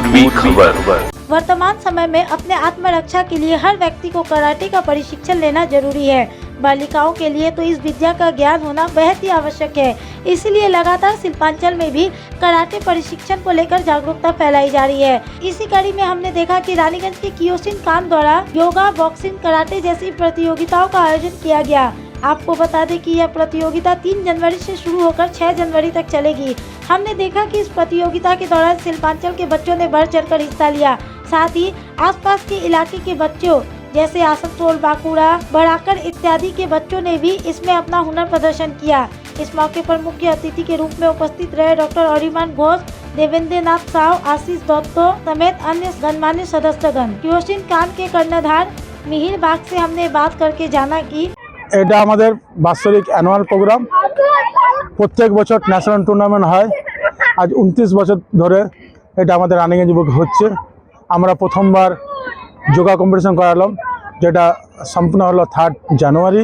पूर्वी खबर। वर्तमान समय में अपने आत्मरक्षा के लिए हर व्यक्ति को कराटे का प्रशिक्षण लेना जरूरी है। बालिकाओं के लिए तो इस विद्या का ज्ञान होना बेहद ही आवश्यक है। इसलिए लगातार शिल्पांचल में भी कराटे प्रशिक्षण को लेकर जागरूकता फैलाई जा रही है। इसी कड़ी में हमने देखा कि रानीगंज के कियोशिन खान द्वारा योगा, बॉक्सिंग, कराटे जैसी प्रतियोगिताओं का आयोजन किया गया। आपको बता दें कि यह प्रतियोगिता 3 जनवरी से शुरू होकर 6 जनवरी तक चलेगी। हमने देखा कि इस प्रतियोगिता के दौरान शिल्पांचल के बच्चों ने बढ़ चढ़कर हिस्सा लिया। साथ ही आसपास के इलाके के बच्चों जैसे आसनसोल, बांकुड़ा, बड़ाकर इत्यादि के बच्चों ने भी इसमें अपना हुनर प्रदर्शन किया। इस मौके पर मुख्य अतिथि के रूप में उपस्थित रहे डॉक्टर अरिमान घोष, देवेंद्र नाथ साव, आशीष दत्तो समेत अन्य गणमान्य सदस्यगण। कियोशिन खान के कर्णधार मिहिर बाग से हमने बात करके जाना कि এটা আমাদের বাৎসরিক অ্যানুয়াল প্রোগ্রাম। প্রত্যেক বছর ন্যাশনাল টুর্নামেন্ট হয়। আজ 29 বছর ধরে এটা আমাদের রানিগঞ্জ বুকে হচ্ছে। আমরা প্রথমবার যোগা কম্পিটিশন করালাম, যেটা সম্পূর্ণ হলো 3 জানুয়ারি।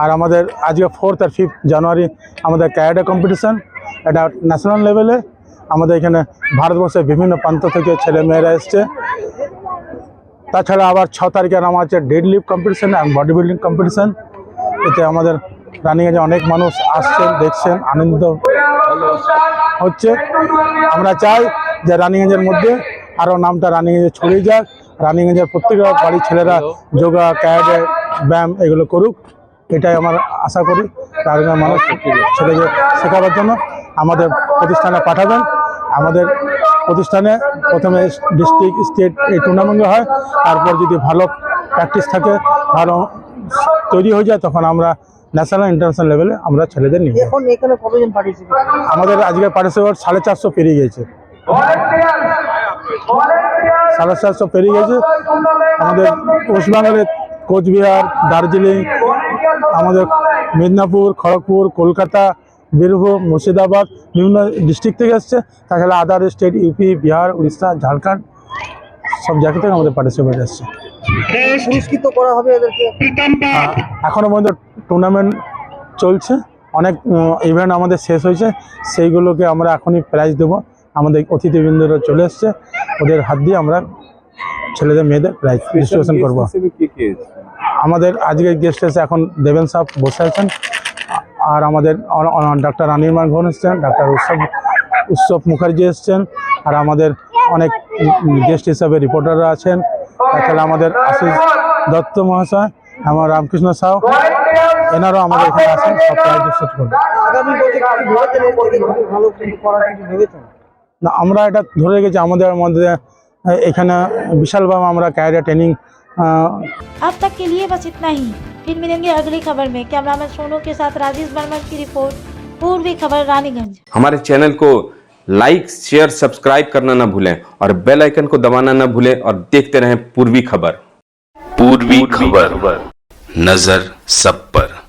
আর আমাদের আজকে 4 আর 5 জানুয়ারি আমাদের ক্যারাটে কম্পিটিশন। এটা ন্যাশনাল লেভেলে আমাদের এখানে ভারতবর্ষের বিভিন্ন প্রান্ত থেকে ছেলে মেয়েরা এসছে। তাছাড়া আবার 6 তারিখে আমার আছে ডেড লিফট কম্পিটিশন আর বডি বিল্ডিং কম্পিটিশন। এতে আমাদের রানিগঞ্জে অনেক মানুষ আসছেন, দেখছেন, আনন্দিত হচ্ছে। আমরা চাই যে রানিগঞ্জের মধ্যে আরও নামটা রানিগঞ্জে ছড়িয়ে যাক। রানিগঞ্জের প্রত্যেকটা বাড়ির ছেলেরা যোগা, ক্যারাটে, ব্যায়াম এগুলো করুক, এটাই আমার আশা করি। রানিগঞ্জের মানুষ ছেলেদের শেখাবার জন্য আমাদের প্রতিষ্ঠানে পাঠাবেন। আমাদের প্রতিষ্ঠানে প্রথমে ডিস্ট্রিক্ট, স্টেট এই টুর্নামেন্ট হয়। তারপর যদি ভালো প্র্যাকটিস থাকে, ভালো তৈরি হয়ে যায়, তখন আমরা ন্যাশনাল ইন্টারন্যাশনাল লেভেলে আমরা ছেলেদের নিয়ে যাই। এখন এখানে কতজন পার্টিসিপেট? আমাদের আজকে পার্টিসিপেট 450 পেরিয়ে গেছে। 450 পেরিয়ে গেছে। আমাদের ওয়েস্টবেঙ্গলের কোচবিহার, দার্জিলিং, আমাদের মেদিনীপুর, খড়গপুর, কলকাতা, বীরভূম, মুর্শিদাবাদ বিভিন্ন ডিস্ট্রিক্ট থেকে এসছে। তাছাড়া other state, UP, Bihar, Orissa, Jharkhand সব জায়গা থেকে আমাদের পার্টিসিপেট এসছে। পুরস্কৃত করা হবে এদেরকে? এখনও পর্যন্ত টুর্নামেন্ট চলছে, অনেক ইভেন্ট আমাদের শেষ হয়েছে। সেইগুলোকে আমরা এখনই প্রাইজ দেবো। আমাদের অতিথিবৃন্দরা চলে এসছে, ওদের হাত দিয়ে আমরা ছেলেদের মেয়েদের প্রাইজ ডিস্ট্রিবিউশন করবো। আমাদের আজকে গেস্ট এসে এখন দেবেন সাহেব বসে আছেন, আর আমাদের ডাক্তার অনির্বাণ ঘোষ এসছেন, ডাক্তার উৎসব মুখার্জি এসছেন, আর আমাদের অনেক গেস্ট হিসাবে রিপোর্টাররা আছেন। তাছাড়া আমাদের আশিস দত্ত মহাশয়, আমার রামকৃষ্ণ সাউ, এনারাও আমাদের এখানে আসেন, সব প্রাইজ ডিস্ট্রিবিউট করবেন। আগামী বছর ভালো কিছু করার কিছু ভেবেছেন? না, আমরা এটা ধরে রেখেছি আমাদের মধ্যে এখানে বিশালভাবে আমরা ক্যারিয়ার ট্রেনিং। अब तक के लिए बस इतना ही। फिर मिलेंगे अगली खबर में। कैमरामैन सोनू के साथ राजेश वर्मा की रिपोर्ट, पूर्वी खबर, रानीगंज। हमारे चैनल को लाइक, शेयर, सब्सक्राइब करना ना भूलें और बेल आइकन को दबाना ना भूलें और देखते रहें पूर्वी खबर। पूर्वी खबर, नजर सब पर।